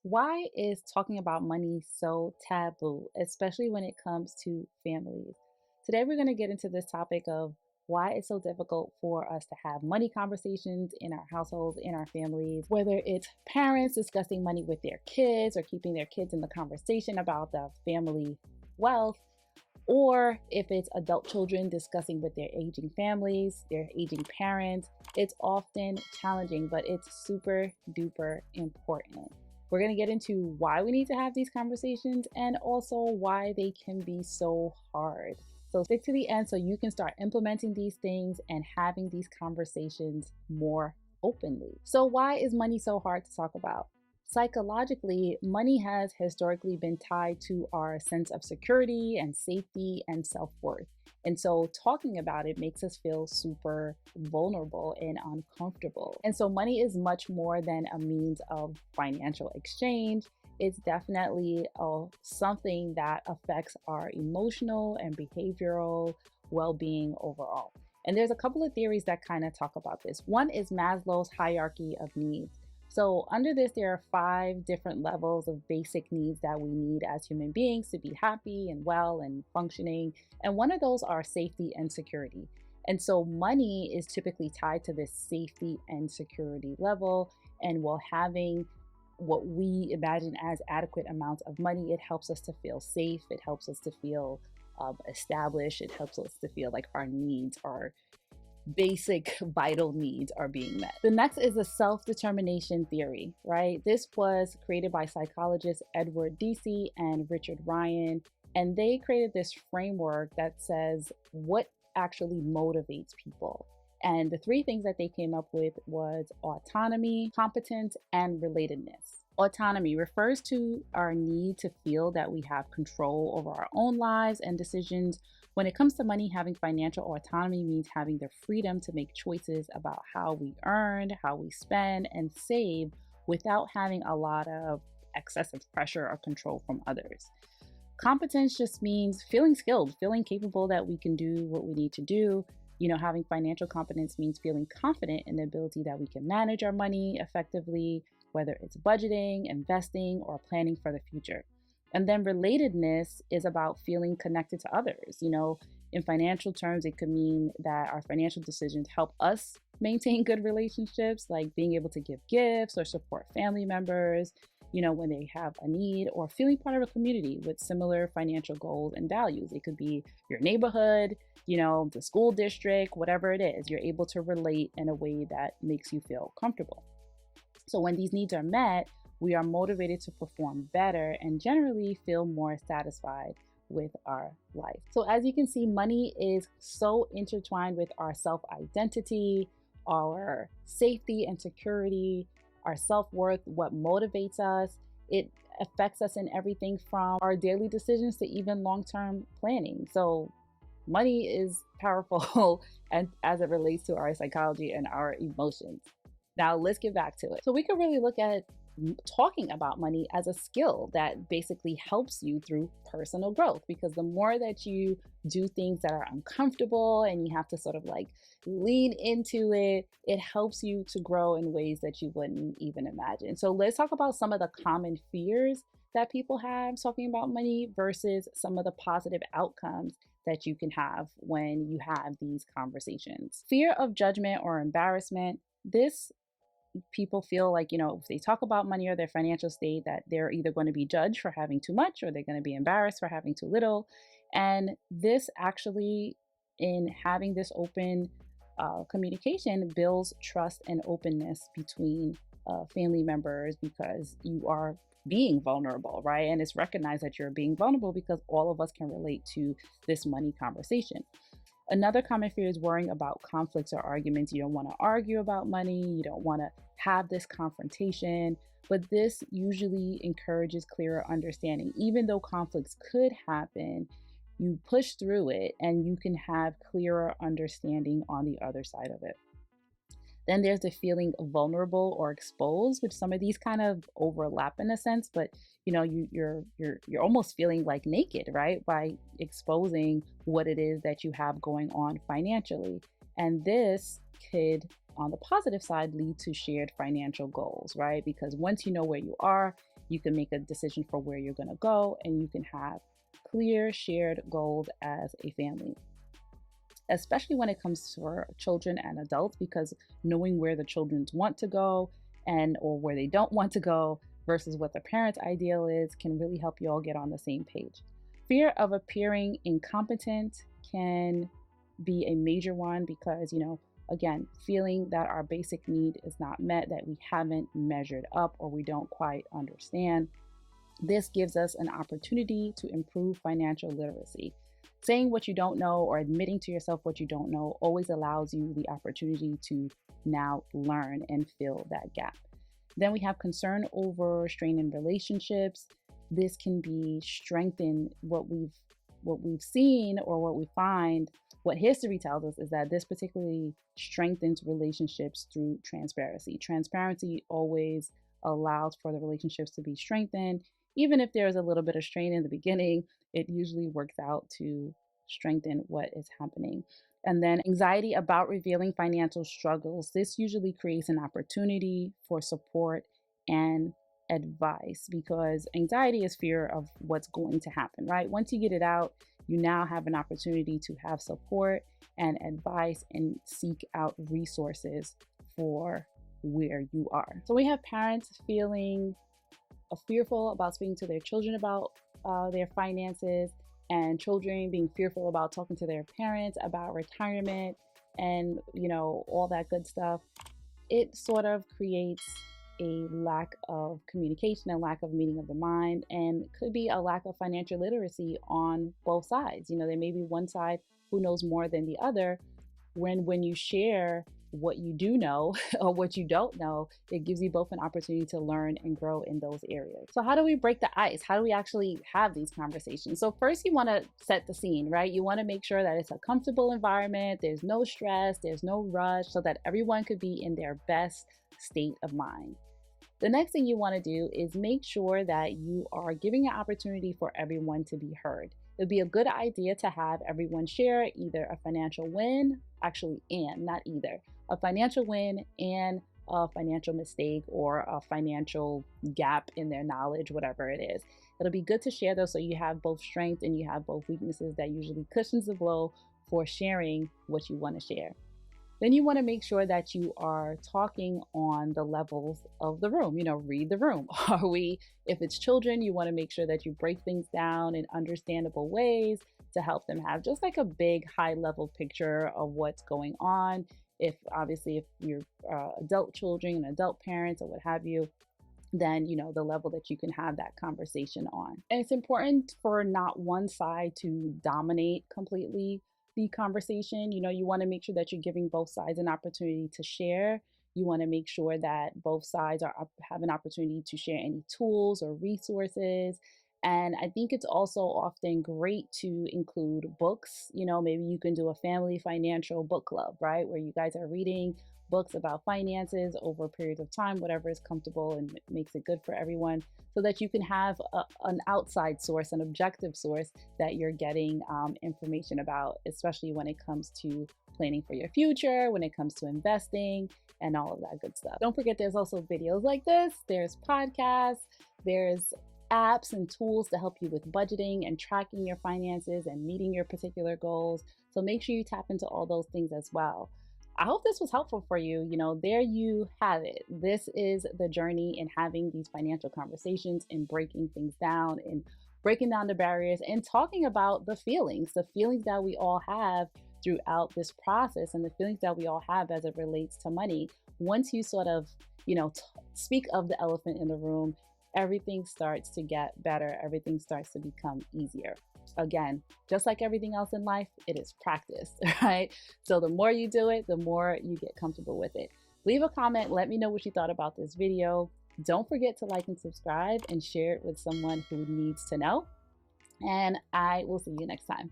Why is talking about money so taboo, especially when it comes to families? Today, we're going to get into this topic of why it's so difficult for us to have money conversations in our households, in our families, whether it's parents discussing money with their kids or keeping their kids in the conversation about the family wealth, or if it's adult children discussing with their aging families, their aging parents. It's often challenging, but it's super duper important. We're going to get into why we need to have these conversations and also why they can be so hard. So stick to the end so you can start implementing these things and having these conversations more openly. So, why is money so hard to talk about? Psychologically, money has historically been tied to our sense of security and safety and self worth. And so, talking about it makes us feel super vulnerable and uncomfortable. And so, money is much more than a means of financial exchange. It's definitely something that affects our emotional and behavioral well being overall. And there's a couple of theories that kind of talk about this. One is Maslow's hierarchy of needs. So, under this, there are 5 different levels of basic needs that we need as human beings to be happy and well and functioning. And one of those are safety and security. And so, money is typically tied to this safety and security level. And while having what we imagine as adequate amounts of money, it helps us to feel safe. It helps us to feel established. It helps us to feel like our needs are basic vital needs are being met. The next is the self-determination theory, right? This was created by psychologists Edward Deci and Richard Ryan, and they created this framework that says what actually motivates people. And the 3 things that they came up with was autonomy, competence, and relatedness. Autonomy refers to our need to feel that we have control over our own lives and decisions. When it comes to money, having financial autonomy means having the freedom to make choices about how we earn, how we spend, and save without having a lot of excessive pressure or control from others. Competence just means feeling skilled, feeling capable that we can do what we need to do. Having financial competence means feeling confident in the ability that we can manage our money effectively, whether it's budgeting, investing, or planning for the future. And then relatedness is about feeling connected to others. In financial terms, it could mean that our financial decisions help us maintain good relationships, like being able to give gifts or support family members, when they have a need, or feeling part of a community with similar financial goals and values. It could be your neighborhood, the school district, whatever it is. You're able to relate in a way that makes you feel comfortable. So when these needs are met, we are motivated to perform better and generally feel more satisfied with our life. So as you can see, money is so intertwined with our self-identity, our safety and security, our self-worth, what motivates us. It affects us in everything from our daily decisions to even long-term planning. So money is powerful and as it relates to our psychology and our emotions. Now let's get back to it. So we could really look at talking about money as a skill that basically helps you through personal growth, because the more that you do things that are uncomfortable and you have to sort of like lean into it, it helps you to grow in ways that you wouldn't even imagine. So let's talk about some of the common fears that people have talking about money versus some of the positive outcomes that you can have when you have these conversations. Fear of judgment or embarrassment. This people feel like, if they talk about money or their financial state, that they're either going to be judged for having too much or they're going to be embarrassed for having too little. And this actually, in having this open communication, builds trust and openness between family members, because you are being vulnerable, right? And it's recognized that you're being vulnerable because all of us can relate to this money conversation. Another common fear is worrying about conflicts or arguments. You don't want to argue about money. You don't want to have this confrontation. But this usually encourages clearer understanding. Even though conflicts could happen, you push through it and you can have clearer understanding on the other side of it. Then there's the feeling vulnerable or exposed, which some of these kind of overlap in a sense, but you're almost feeling like naked, right? By exposing what it is that you have going on financially. And this could, on the positive side, lead to shared financial goals, right? Because once you know where you are, You can make a decision for where you're going to go, and you can have clear shared goals as a family, especially when it comes to children and adults, because knowing where the children want to go and or where they don't want to go versus what the parent's ideal is can really help you all get on the same page. Fear of appearing incompetent can be a major one because, again, feeling that our basic need is not met, that we haven't measured up or we don't quite understand. This gives us an opportunity to improve financial literacy. Saying what you don't know or admitting to yourself what you don't know always allows you the opportunity to now learn and fill that gap. Then we have concern over strain in relationships. This can be strengthened. What we've seen or what we find, what history tells us is that this particularly strengthens relationships through transparency. Transparency always allows for the relationships to be strengthened. Even if there's a little bit of strain in the beginning, it usually works out to strengthen what is happening. And then anxiety about revealing financial struggles. This usually creates an opportunity for support and advice, because anxiety is fear of what's going to happen, right? Once you get it out, you now have an opportunity to have support and advice and seek out resources for where you are. So we have parents feeling fearful about speaking to their children about their finances, and children being fearful about talking to their parents about retirement and all that good stuff. It sort of creates a lack of communication and lack of meeting of the mind, and could be a lack of financial literacy on both sides. There may be one side who knows more than the other. When you share what you do know or what you don't know, it gives you both an opportunity to learn and grow in those areas. So how do we break the ice? How do we actually have these conversations? So first, you want to set the scene, right? You want to make sure that it's a comfortable environment. There's no stress, there's no rush, so that everyone could be in their best state of mind. The next thing you want to do is make sure that you are giving an opportunity for everyone to be heard. It'd be a good idea to have everyone share either a financial win, not either, a financial win and a financial mistake or a financial gap in their knowledge, whatever it is. It'll be good to share those so you have both strength and you have both weaknesses. That usually cushions the blow for sharing what you want to share. Then you want to make sure that you are talking on the levels of the room. Read the room. If it's children, you want to make sure that you break things down in understandable ways to help them have just like a big high level picture of what's going on. If you're adult children and adult parents or what have you, then the level that you can have that conversation on. And it's important for not one side to dominate completely the conversation. You want to make sure that you're giving both sides an opportunity to share. You want to make sure that both sides have an opportunity to share any tools or resources. And I think it's also often great to include books. Maybe you can do a family financial book club, right? Where you guys are reading books about finances over periods of time, whatever is comfortable and makes it good for everyone, so that you can have an outside source, an objective source that you're getting information about, especially when it comes to planning for your future, when it comes to investing and all of that good stuff. Don't forget, there's also videos like this, there's podcasts, there's apps and tools to help you with budgeting and tracking your finances and meeting your particular goals. So make sure you tap into all those things as well. I hope this was helpful for you. There you have it. This is the journey in having these financial conversations and breaking things down and breaking down the barriers and talking about the feelings that we all have throughout this process and the feelings that we all have as it relates to money. Once you sort of, speak of the elephant in the room, everything starts to get better. Everything starts to become easier. Again, just like everything else in life, it is practice, right? So the more you do it, the more you get comfortable with it. Leave a comment. Let me know what you thought about this video. Don't forget to like and subscribe and share it with someone who needs to know. And I will see you next time.